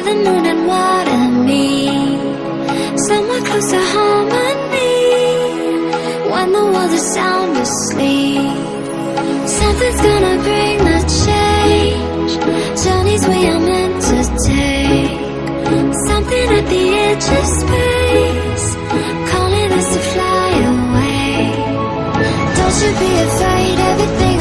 the moon and what I need. Somewhere close to harmony, when the world is sound asleep. Something's gonna bring the change, journeys we are meant to take. Something at the edge of space, calling us to fly away. Don't you be afraid, everything